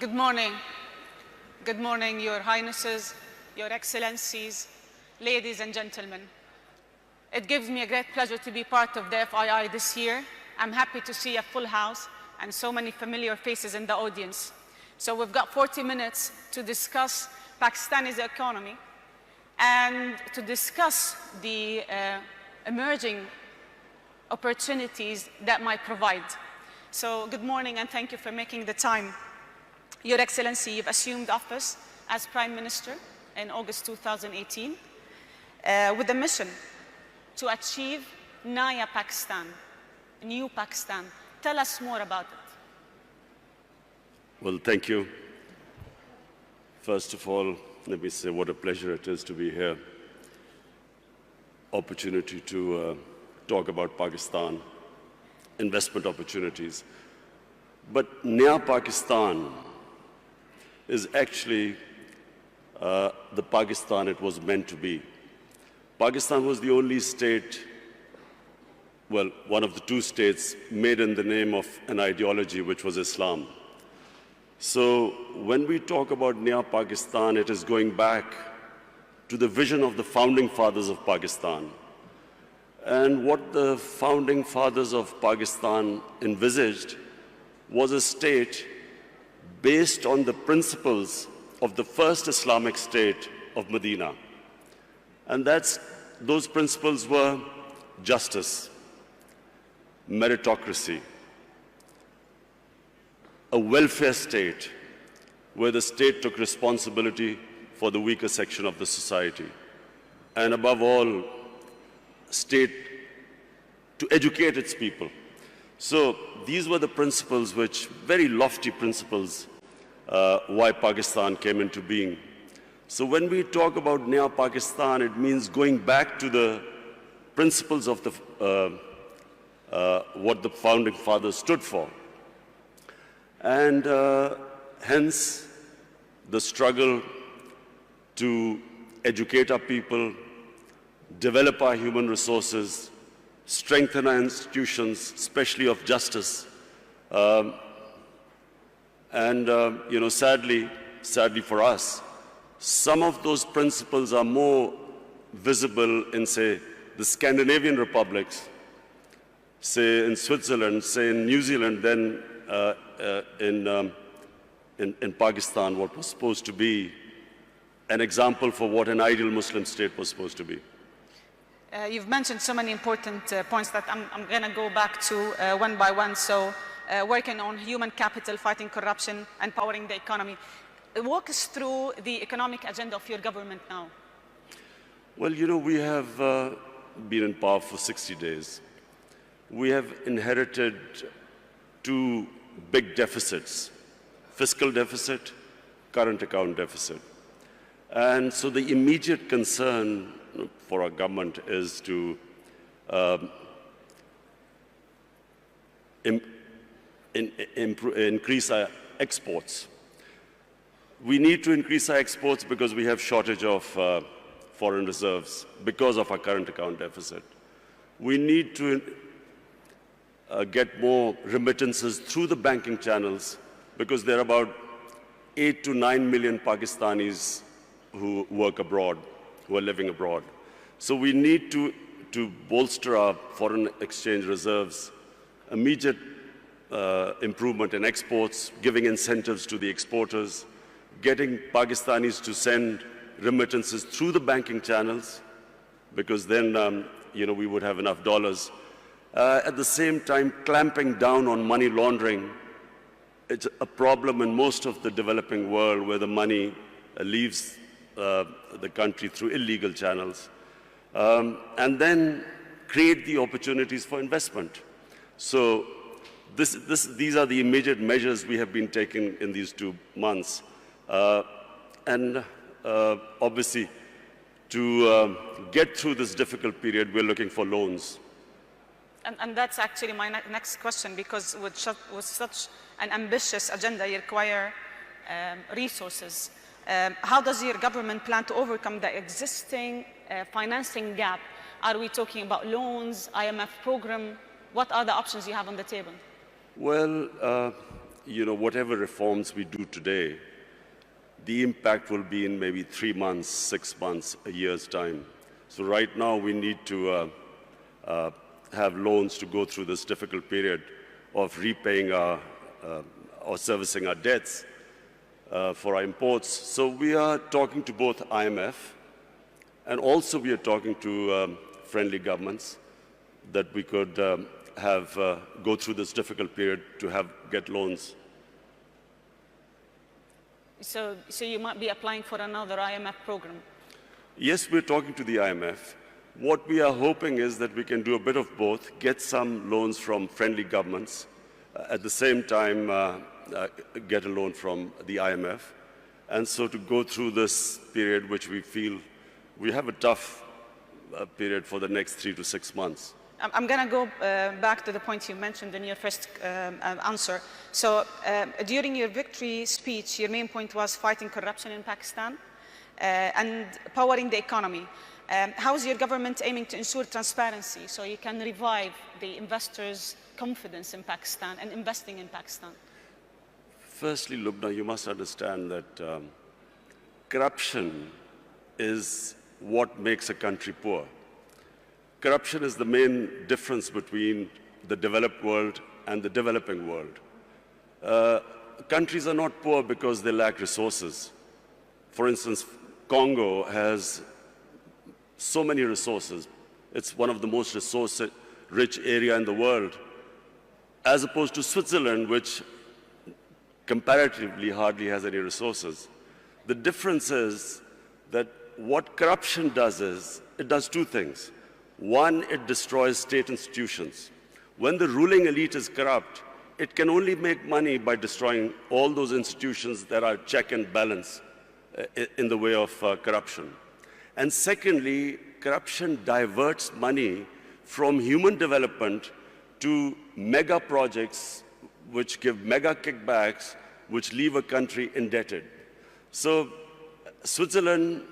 Good morning. Good morning, Your Highnesses, Your Excellencies, ladies and gentlemen. It gives me a great pleasure to be part of the FII this year. I'm happy to see a full house and so many familiar faces in the audience. So we've got 40 minutes to discuss Pakistani's economy and to discuss the emerging opportunities that might provide. So good morning and thank you for making the time. Your Excellency, you've assumed office as Prime Minister in August 2018 with a mission to achieve Naya Pakistan, new Pakistan. Tell us more about it. Well, thank you. First of all, let me say what a pleasure it is to be here. Opportunity to talk about Pakistan, investment opportunities. But Naya Pakistan is actually the Pakistan it was meant to be. Pakistan was the only state, well, one of the two states made in the name of an ideology, which was Islam. So when we talk about Naya Pakistan, it is going back to the vision of the founding fathers of Pakistan. And what the founding fathers of Pakistan envisaged was a state based on the principles of the first Islamic state of Medina. And those principles were justice, meritocracy, a welfare state where the state took responsibility for the weaker section of the society, and above all, state to educate its people. So these were the principles which, very lofty principles, why Pakistan came into being. So when we talk about Naya Pakistan, it means going back to the principles of what the founding fathers stood for. And hence, the struggle to educate our people, develop our human resources, strengthen our institutions, especially of justice. Sadly for us, some of those principles are more visible in, say, the Scandinavian republics, say in Switzerland, say in New Zealand, than in Pakistan, what was supposed to be an example for what an ideal Muslim state was supposed to be. You've mentioned so many important points that I'm going to go back to one by one. So working on human capital, fighting corruption, empowering the economy. Walk us through the economic agenda of your government now. Well, you know, we have been in power for 60 days. We have inherited two big deficits: fiscal deficit, current account deficit. And so the immediate concern for our government is to increase our exports. We need to increase our exports because we have shortage of foreign reserves because of our current account deficit. We need to get more remittances through the banking channels because there are about 8 to 9 million Pakistanis who work abroad, who are living abroad. So we need to bolster our foreign exchange reserves, immediate improvement in exports, giving incentives to the exporters, getting Pakistanis to send remittances through the banking channels, because then we would have enough dollars. At the same time, clamping down on money laundering. It's a problem in most of the developing world where the money leaves the country through illegal channels. And then create the opportunities for investment. So these are the immediate measures we have been taking in these 2 months. Obviously, to get through this difficult period, we're looking for loans. And that's actually my next question, because with such an ambitious agenda, you require resources. How does your government plan to overcome the existing financing gap? Are we talking about loans, IMF program? What are the options you have on the table? Well, whatever reforms we do today, the impact will be in maybe 3 months, 6 months, a year's time. So right now we need to have loans to go through this difficult period of repaying or servicing our debts for our imports. So we are talking to both IMF and also we are talking to friendly governments that we could go through this difficult period to get loans. So you might be applying for another IMF program? Yes, we're talking to the IMF. What we are hoping is that we can do a bit of both, get some loans from friendly governments, at the same time get a loan from the IMF. And so to go through this period, which we feel we have a tough period for the next 3 to 6 months. I'm going to go back to the point you mentioned in your first answer. So during your victory speech, your main point was fighting corruption in Pakistan and powering the economy. How is your government aiming to ensure transparency so you can revive the investors' confidence in Pakistan and investing in Pakistan? Firstly, Lubna, you must understand that corruption is what makes a country poor. Corruption is the main difference between the developed world and the developing world. Countries are not poor because they lack resources. For instance, Congo has so many resources. It's one of the most resource-rich area in the world, as opposed to Switzerland, which comparatively hardly has any resources. The difference is that what corruption does is, it does two things. One, it destroys state institutions. When the ruling elite is corrupt, it can only make money by destroying all those institutions that are check and balance in the way of corruption. And secondly, corruption diverts money from human development to mega projects which give mega kickbacks, which leave a country indebted. So Switzerland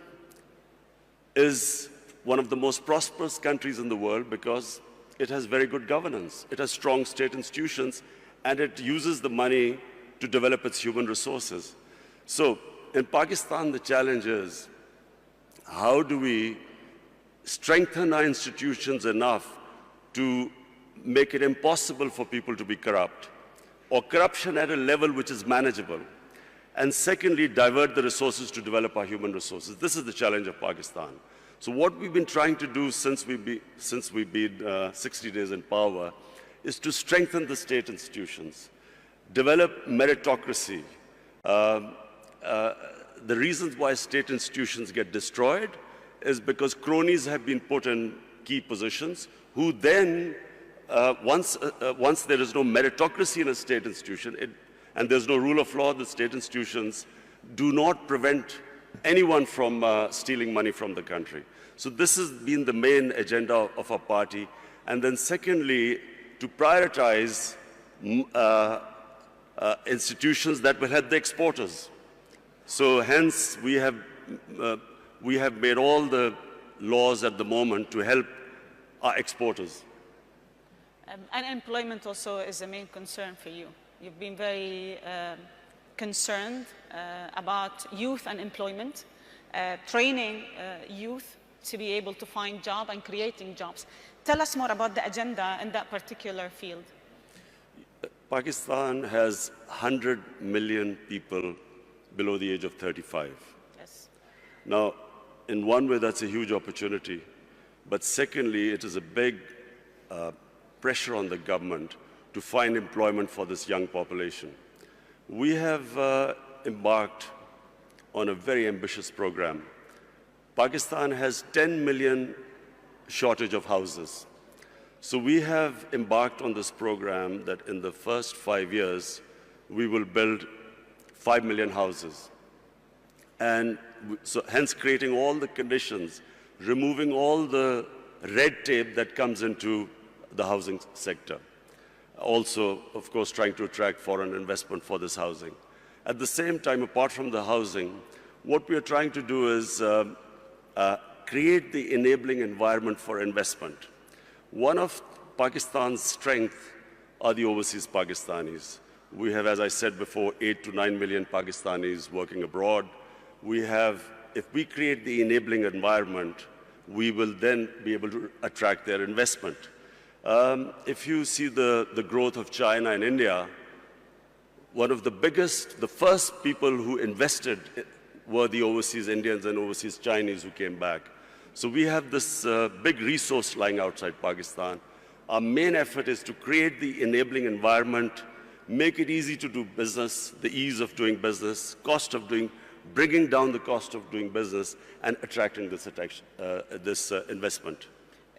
is one of the most prosperous countries in the world because it has very good governance. It has strong state institutions, and it uses the money to develop its human resources. So in Pakistan, the challenge is, how do we strengthen our institutions enough to make it impossible for people to be corrupt, or corruption at a level which is manageable? And secondly, divert the resources to develop our human resources. This is the challenge of Pakistan. So what we've been trying to do since we've been 60 days in power is to strengthen the state institutions, develop meritocracy. The reasons why state institutions get destroyed is because cronies have been put in key positions who then, once there is no meritocracy in a state institution and there's no rule of law, the state institutions do not prevent anyone from stealing money from the country. So this has been the main agenda of our party. And then secondly, to prioritize institutions that will help the exporters. So hence, we have made all the laws at the moment to help our exporters. Unemployment also is a main concern for you. You've been very concerned about youth unemployment, training youth to be able to find jobs and creating jobs. Tell us more about the agenda in that particular field. Pakistan has 100 million people below the age of 35. Yes. Now, in one way, that's a huge opportunity. But secondly, it is a big pressure on the government to find employment for this young population. We have embarked on a very ambitious program. Pakistan has 10 million shortage of houses. So we have embarked on this program that in the first 5 years, we will build 5 million houses. And so hence creating all the conditions, removing all the red tape that comes into the housing sector. Also, of course, trying to attract foreign investment for this housing. At the same time, apart from the housing, what we are trying to do is create the enabling environment for investment. One of Pakistan's strengths are the overseas Pakistanis. We have, as I said before, 8 to 9 million Pakistanis working abroad. We have, if we create the enabling environment, we will then be able to attract their investment. If you see the growth of China and India, one of the biggest, the first people who invested were the overseas Indians and overseas Chinese who came back. So we have this big resource lying outside Pakistan. Our main effort is to create the enabling environment, make it easy to do business, the ease of doing business, bringing down the cost of doing business, and attracting this investment.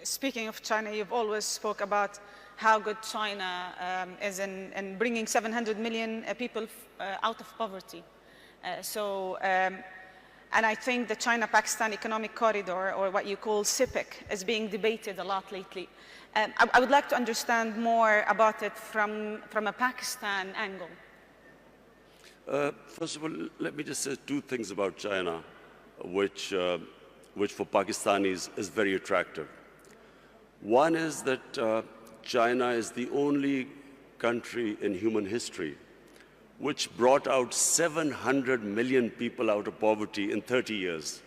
Speaking of China, you've always spoke about how good China is in bringing 700 million people out of poverty. And I think the China-Pakistan Economic Corridor, or what you call CPEC, is being debated a lot lately. I would like to understand more about it from a Pakistan angle. First of all, let me just say two things about China, which for Pakistanis is very attractive. One is that China is the only country in human history which brought out 700 million people out of poverty in 30 years.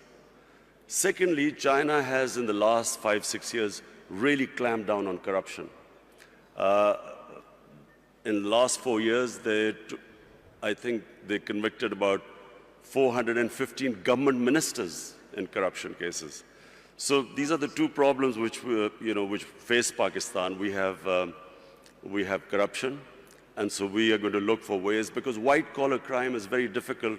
Secondly, China has, in the last 5-6 years, really clamped down on corruption. In the last 4 years, I think they convicted about 415 government ministers in corruption cases. So these are the two problems which face Pakistan. We have corruption, and so we are going to look for ways, because white-collar crime is very difficult,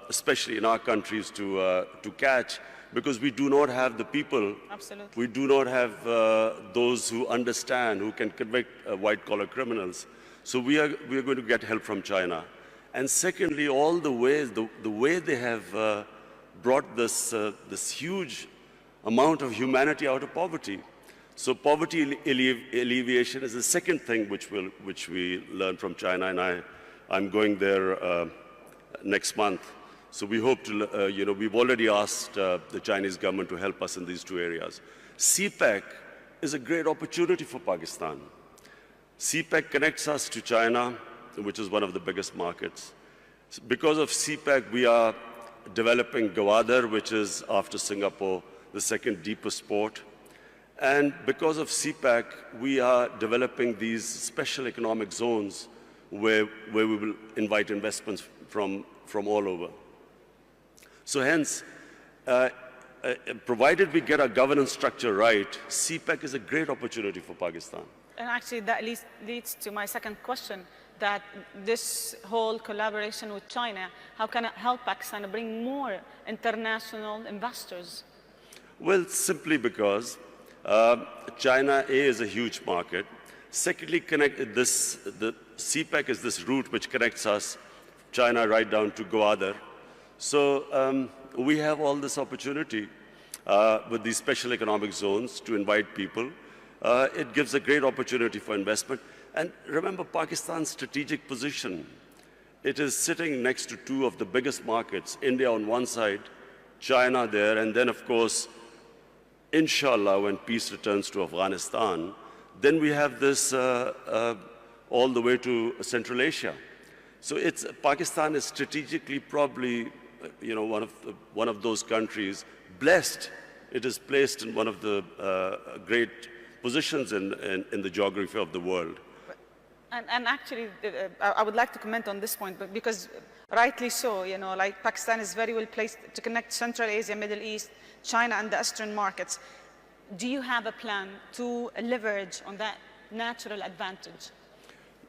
especially in our countries, to catch, because we do not have the people. Absolutely. We do not have those who understand, who can convict white-collar criminals. So we are going to get help from China. And secondly, all the ways, the way they have brought this huge amount of humanity out of poverty. So poverty alleviation is the second thing which we learn from China, and I'm going there next month. So we hope to, we've already asked the Chinese government to help us in these two areas. CPEC is a great opportunity for Pakistan. CPEC connects us to China, which is one of the biggest markets. Because of CPEC, we are developing Gwadar, which is, after Singapore, the second deepest port. And because of CPEC, we are developing these special economic zones where we will invite investments from all over. So hence, provided we get our governance structure right, CPEC is a great opportunity for Pakistan. And actually, that leads to my second question, that this whole collaboration with China, how can it help Pakistan bring more international investors? Well, simply because China is a huge market. Secondly, the CPEC is this route which connects us, China, right down to Gwadar. So we have all this opportunity with these special economic zones to invite people. It gives a great opportunity for investment. And remember Pakistan's strategic position. It is sitting next to two of the biggest markets, India on one side, China there, and then, of course, inshallah, when peace returns to Afghanistan, then we have this all the way to Central Asia. So Pakistan is strategically probably one of those countries blessed. It is placed in one of the great positions in the geography of the world. And actually, I would like to comment on this point, but because rightly so, like Pakistan is very well placed to connect Central Asia, Middle East, China, and the Eastern markets. Do you have a plan to leverage on that natural advantage?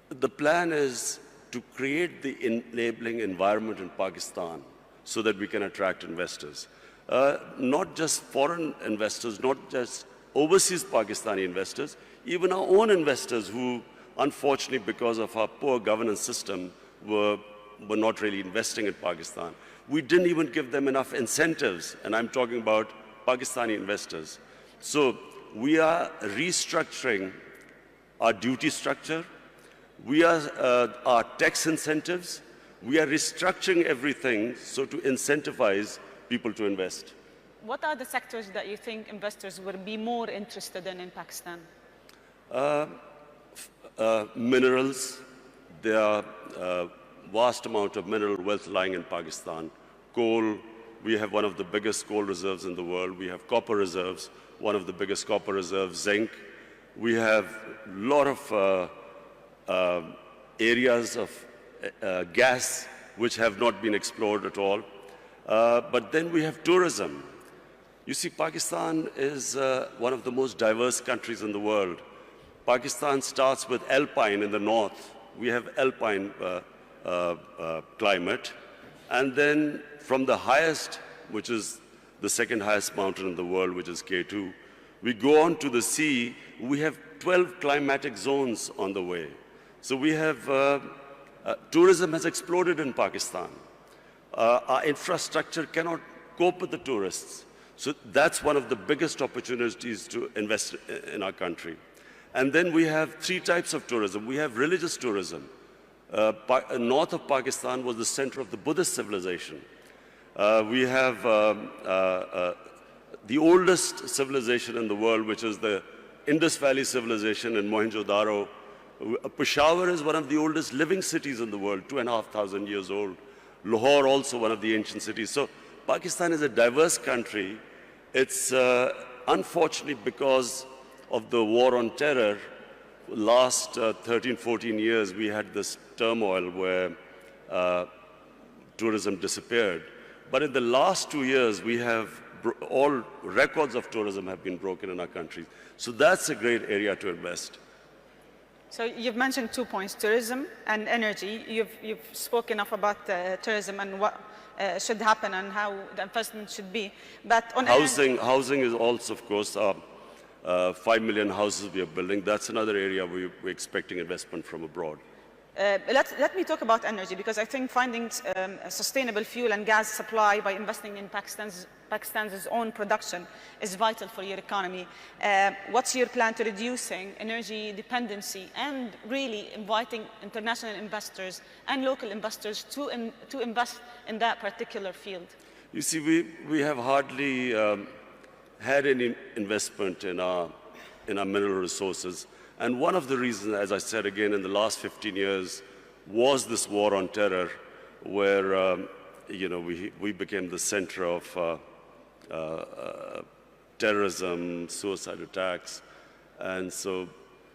The plan is to create the enabling environment in Pakistan so that we can attract investors. Not just foreign investors, not just overseas Pakistani investors, even our own investors who, unfortunately, because of our poor governance system, were not really investing in Pakistan. We didn't even give them enough incentives, and I'm talking about Pakistani investors. So we are restructuring our duty structure. We are our tax incentives. We are restructuring everything so to incentivize people to invest. What are the sectors that you think investors would be more interested in Pakistan? Minerals, there are vast amount of mineral wealth lying in Pakistan. Coal, we have one of the biggest coal reserves in the world. We have copper reserves, one of the biggest copper reserves, zinc. We have a lot of areas of gas which have not been explored at all. But then we have tourism. You see, Pakistan is one of the most diverse countries in the world. Pakistan starts with alpine in the north. We have alpine climate. And then from the highest, which is the second highest mountain in the world, which is K2, we go on to the sea. We have 12 climatic zones on the way. So we have, tourism has exploded in Pakistan. Our infrastructure cannot cope with the tourists. So that's one of the biggest opportunities to invest in our country. And then we have three types of tourism. We have religious tourism. North of Pakistan was the center of the Buddhist civilization. We have the oldest civilization in the world, which is the Indus Valley civilization in Mohenjo-daro. Peshawar is one of the oldest living cities in the world, 2,500 years old. Lahore, also one of the ancient cities. So Pakistan is a diverse country. It's unfortunate because of the war on terror. Last 13, 14 years, we had this turmoil where tourism disappeared. But in the last 2 years, we have all records of tourism have been broken in our country. So that's a great area to invest. So you've mentioned 2 points, tourism and energy. You've spoken enough about tourism and what should happen and how the investment should be. But on housing is also, of course, 5 million houses we are building. That's another area we're expecting investment from abroad. Let me talk about energy, because I think finding a sustainable fuel and gas supply by investing in Pakistan's own production is vital for your economy. What's your plan to reducing energy dependency and really inviting international investors and local investors to invest in that particular field? You see, we have hardly had any investment in our mineral resources. And one of the reasons, as I said again, in the last 15 years, was this war on terror, where we became the center of terrorism, suicide attacks, and so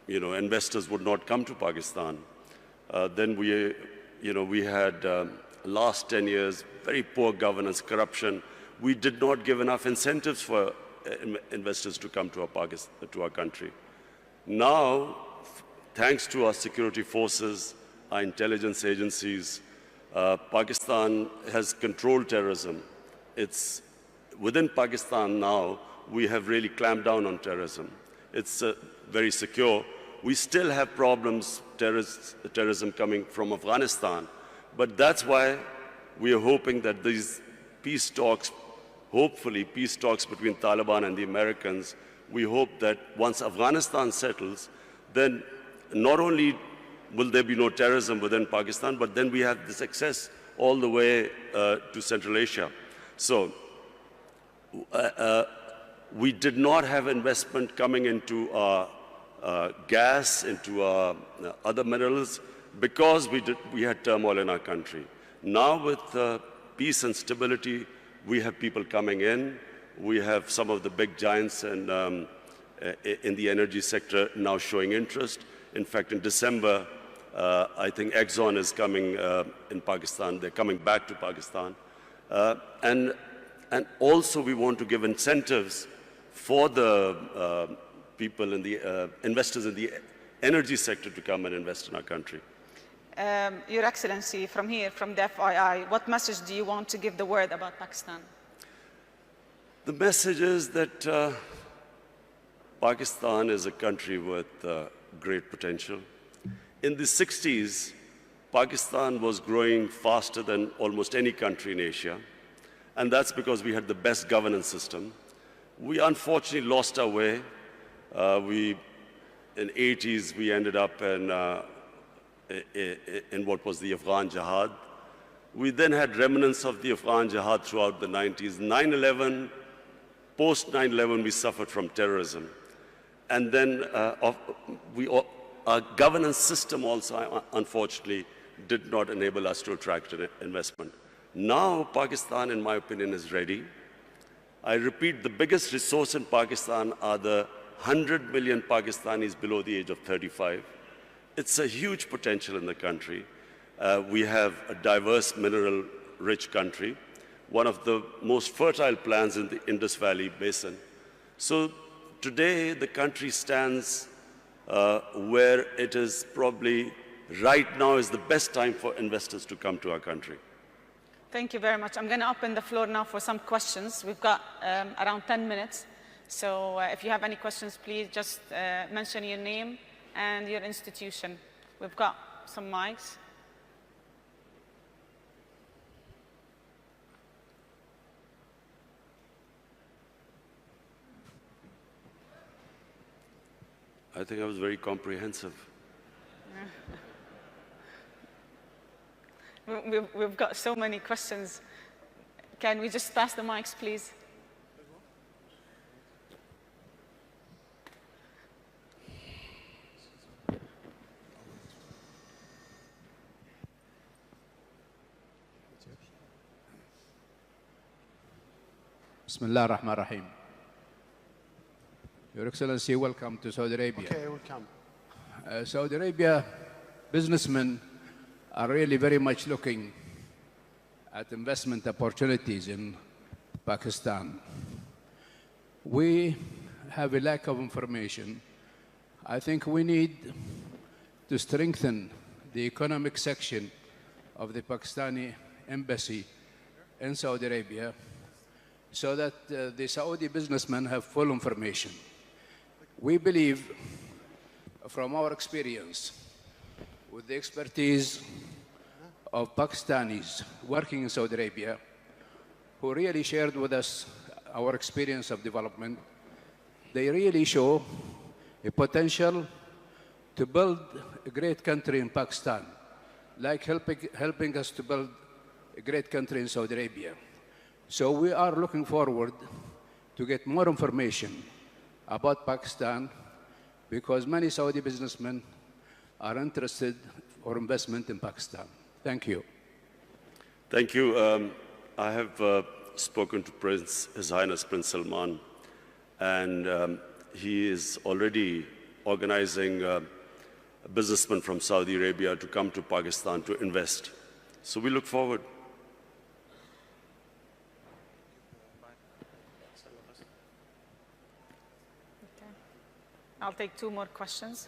investors would not come to Pakistan. Then we had last 10 years very poor governance, corruption. We did not give enough incentives for investors to come to our country. Now, thanks to our security forces, our intelligence agencies, Pakistan has controlled terrorism. It's within Pakistan now, we have really clamped down on terrorism. It's very secure. We still have problems, terrorism coming from Afghanistan, but that's why we are hoping that these peace talks, hopefully peace talks between Taliban and the Americans, we hope that once Afghanistan settles, then not only will there be no terrorism within Pakistan, but then we have this access all the way to Central Asia. So we did not have investment coming into gas, into other minerals, because we had turmoil in our country. Now with peace and stability, we have people coming in. We have some of the big giants in the energy sector now showing interest. In fact, in December, I think Exxon is coming in Pakistan. They're coming back to Pakistan. And also we want to give incentives for the people in the investors in the energy sector to come and invest in our country. Your Excellency, from here, from the FII, what message do you want to give the world about Pakistan? The message is that Pakistan is a country with great potential. In the 60s, Pakistan was growing faster than almost any country in Asia, and that's because we had the best governance system. We unfortunately lost our way. In the 80s, we ended up in what was the Afghan Jihad. We then had remnants of the Afghan Jihad throughout the 90s. 9/11, post 9/11, we suffered from terrorism. And then our governance system also, unfortunately, did not enable us to attract an investment. Now, Pakistan, in my opinion, is ready. I repeat, the biggest resource in Pakistan are the 100 million Pakistanis below the age of 35. It's a huge potential in the country. We have a diverse, mineral-rich country, one of the most fertile lands in the Indus Valley Basin. So today, the country stands where it is probably right now is the best time for investors to come to our country. Thank you very much. I'm going to open the floor now for some questions. We've got around 10 minutes. So if you have any questions, please just mention your name and your institution. We've got some mics. I think I was very comprehensive. We've got so many questions. Can we just pass the mics, please? Bismillah ar-Rahman ar-Rahim. Your Excellency, welcome to Saudi Arabia. Okay, welcome. Saudi Arabia businessmen are really very much looking at investment opportunities in Pakistan. We have a lack of information. I think we need to strengthen the economic section of the Pakistani embassy in Saudi Arabia so that the Saudi businessmen have full information. We believe, from our experience, with the expertise of Pakistanis working in Saudi Arabia, who really shared with us our experience of development, they really show a potential to build a great country in Pakistan, like helping us to build a great country in Saudi Arabia. So we are looking forward to get more information about Pakistan because many Saudi businessmen are interested for investment in Pakistan. Thank you. Thank you. I have spoken to His Highness Prince Salman, and he is already organizing businessmen from Saudi Arabia to come to Pakistan to invest. So we look forward. Okay. I'll take 2 more questions.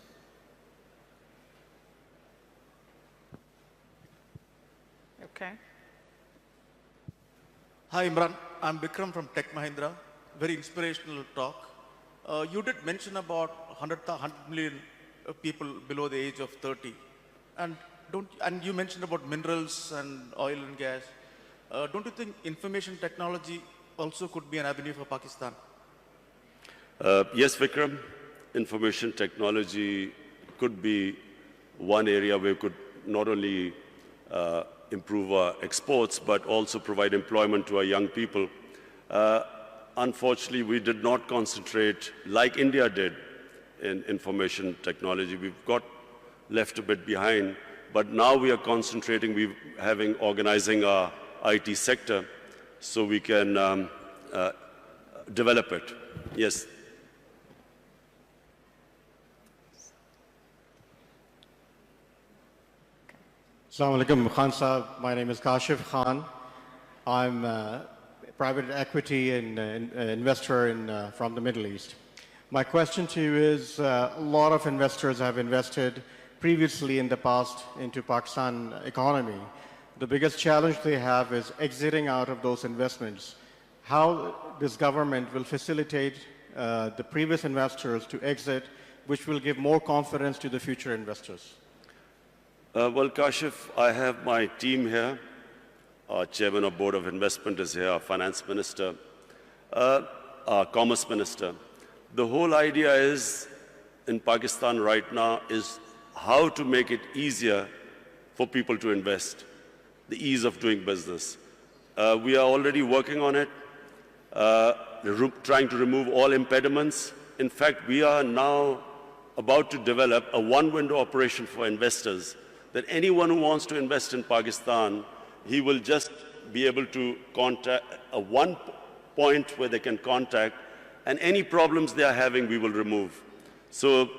Okay. Hi, Imran. I'm Vikram from Tech Mahindra. Very inspirational talk. You did mention about 100 million people below the age of 30. And you mentioned about minerals and oil and gas. Don't you think information technology also could be an avenue for Pakistan? Yes, Vikram. Information technology could be one area where we could not only improve our exports, but also provide employment to our young people. Unfortunately, we did not concentrate like India did in information technology. We've got left a bit behind, but now we are concentrating, organizing our IT sector so we can develop it. Yes. Assalamu alaikum, Khan Saab. My name is Kashif Khan. I'm a private equity and investor from the Middle East. My question to you is, a lot of investors have invested previously in the past into Pakistan economy. The biggest challenge they have is exiting out of those investments. How this government will facilitate the previous investors to exit, which will give more confidence to the future investors? Well, Kashif, I have my team here. Our chairman of Board of Investment is here, our finance minister, our commerce minister. The whole idea is, in Pakistan right now, is how to make it easier for people to invest, the ease of doing business. We are already working on it, trying to remove all impediments. In fact, we are now about to develop a one-window operation for investors, that anyone who wants to invest in Pakistan, he will just be able to contact a one point where they can contact, and any problems they are having, we will remove. So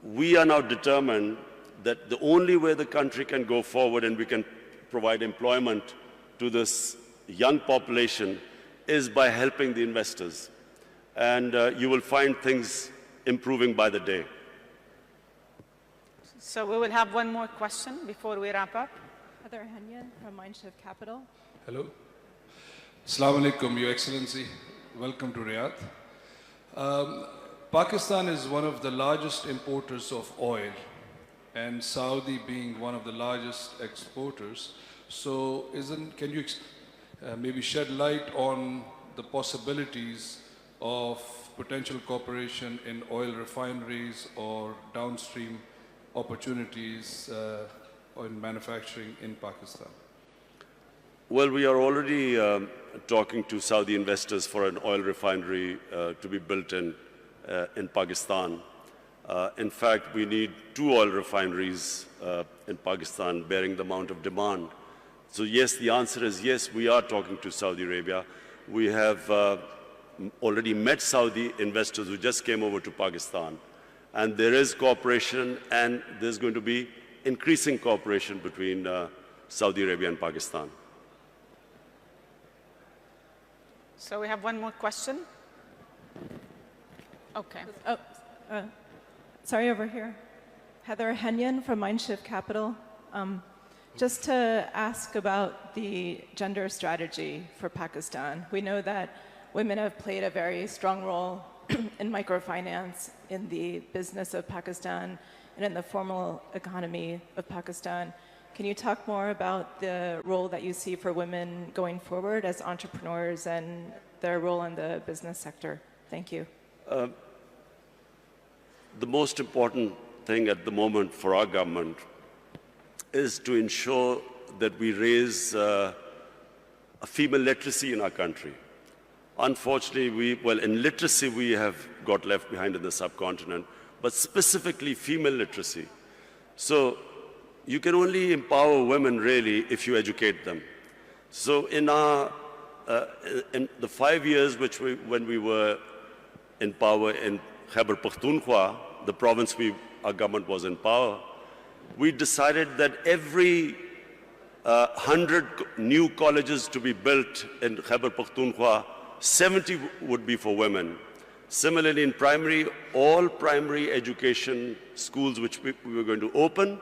we are now determined that the only way the country can go forward and we can provide employment to this young population is by helping the investors. And you will find things improving by the day. So we will have one more question before we wrap up. Heather Henyon from Mindshift Capital. Hello. Assalamu alaikum, Your Excellency. Welcome to Riyadh. Pakistan is one of the largest importers of oil, and Saudi being one of the largest exporters. So can you maybe shed light on the possibilities of potential cooperation in oil refineries or downstream opportunities in manufacturing in Pakistan? Well, we are already talking to Saudi investors for an oil refinery to be built in Pakistan. In fact, we need 2 oil refineries in Pakistan bearing the amount of demand. So yes, the answer is yes, we are talking to Saudi Arabia. We have already met Saudi investors who just came over to Pakistan. And there is cooperation, and there's going to be increasing cooperation between Saudi Arabia and Pakistan. So we have one more question. Okay. Sorry, over here. Heather Henyon from Mindshift Capital. Just to ask about the gender strategy for Pakistan. We know that women have played a very strong role in microfinance, in the business of Pakistan, and in the formal economy of Pakistan. Can you talk more about the role that you see for women going forward as entrepreneurs and their role in the business sector? Thank you. The most important thing at the moment for our government is to ensure that we raise a female literacy in our country. Unfortunately, in literacy we have got left behind in the subcontinent, but specifically female literacy. So you can only empower women really if you educate them. So in the 5 years when we were in power in Khyber Pakhtunkhwa, the province our government was in power, we decided that every 100 new colleges to be built in Khyber Pakhtunkhwa, 70 would be for women. Similarly, in primary, all primary education schools which we were going to open,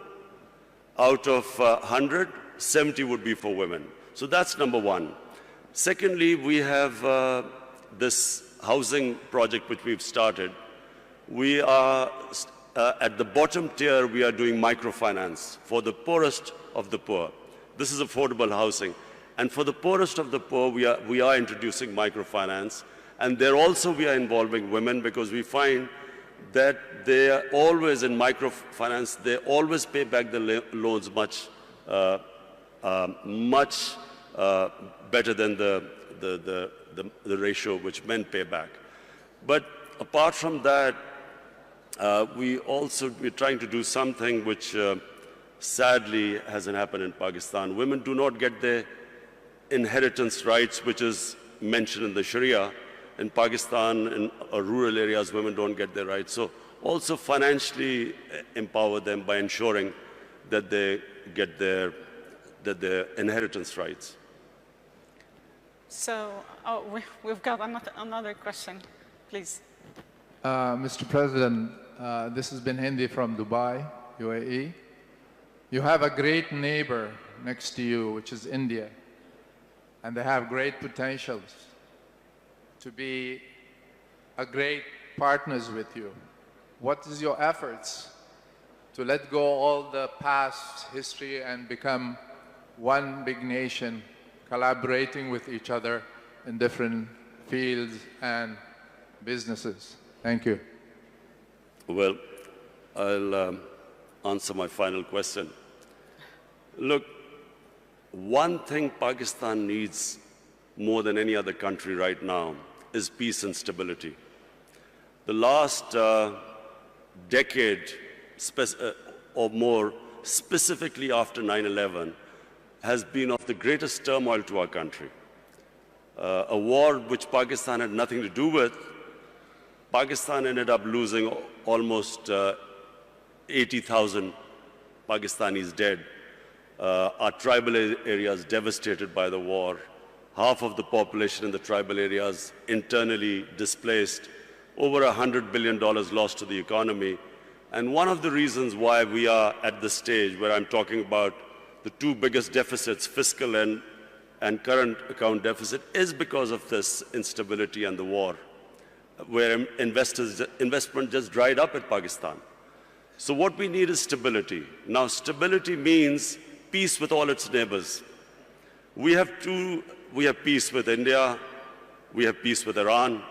out of 100, 70 would be for women. So that's number one. Secondly, we have this housing project which we've started. We are, at the bottom tier, we are doing microfinance for the poorest of the poor. This is affordable housing. And for the poorest of the poor, we are introducing microfinance. And there also we are involving women because we find that they are always in microfinance, they always pay back the loans much better than the ratio which men pay back. But apart from that, we're trying to do something which sadly hasn't happened in Pakistan. Women do not get their inheritance rights, which is mentioned in the Sharia. In Pakistan, in rural areas, women don't get their rights. So also financially empower them by ensuring that they get their inheritance rights. So we've got another question, please. Mr. President, this has been Hindi from Dubai, UAE. You have a great neighbor next to you, which is India, and they have great potentials to be a great partners with you. What is your efforts to let go all the past history and become one big nation, collaborating with each other in different fields and businesses? Thank you. Well, I'll answer my final question. Look, one thing Pakistan needs more than any other country right now is peace and stability. The last decade or more, specifically after 9/11, has been of the greatest turmoil to our country. A war which Pakistan had nothing to do with. Pakistan ended up losing almost 80,000 Pakistanis dead. Our tribal areas devastated by the war. Half of the population in the tribal areas internally displaced. Over $100 billion lost to the economy. And one of the reasons why we are at this stage where I'm talking about the two biggest deficits, fiscal and current account deficit, is because of this instability and the war, where investment just dried up in Pakistan. So what we need is stability. Now, stability means peace with all its neighbors. We have peace with India, we have peace with Iran,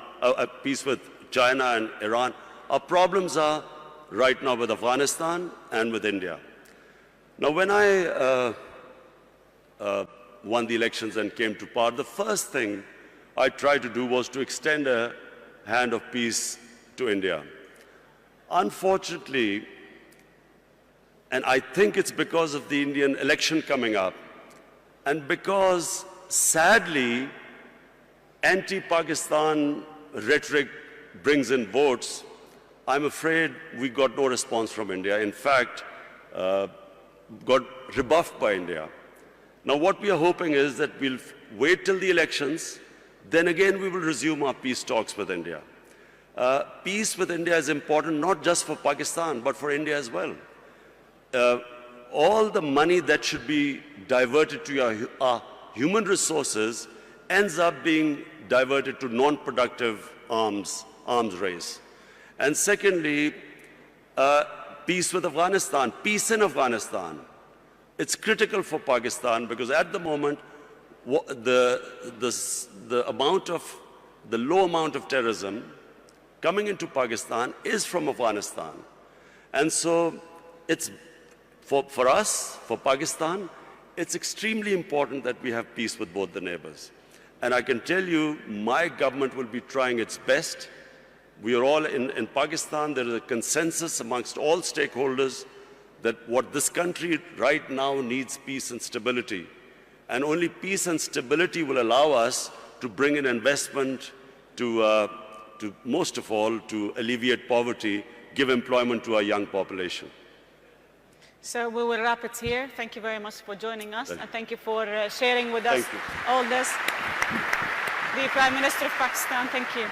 peace with China and Iran. Our problems are right now with Afghanistan and with India. Now, when I won the elections and came to power, the first thing I tried to do was to extend a hand of peace to India. Unfortunately, and I think it's because of the Indian election coming up, and because, sadly, anti-Pakistan rhetoric brings in votes, I'm afraid we got no response from India. In fact, got rebuffed by India. Now, what we are hoping is that we'll wait till the elections, then again we will resume our peace talks with India. Peace with India is important not just for Pakistan, but for India as well. All the money that should be diverted to our human resources ends up being diverted to non-productive arms race. And secondly, peace with Afghanistan, peace in Afghanistan. It's critical for Pakistan because at the moment, the low amount of terrorism coming into Pakistan is from Afghanistan. And so it's for us, for Pakistan, it's extremely important that we have peace with both the neighbors. And I can tell you, my government will be trying its best. We are all in Pakistan, there is a consensus amongst all stakeholders that what this country right now needs peace and stability. And only peace and stability will allow us to bring in investment to most of all, to alleviate poverty, give employment to our young population. So we will wrap it here. Thank you very much for joining us, and thank you for sharing with us all this. The Prime Minister of Pakistan, thank you.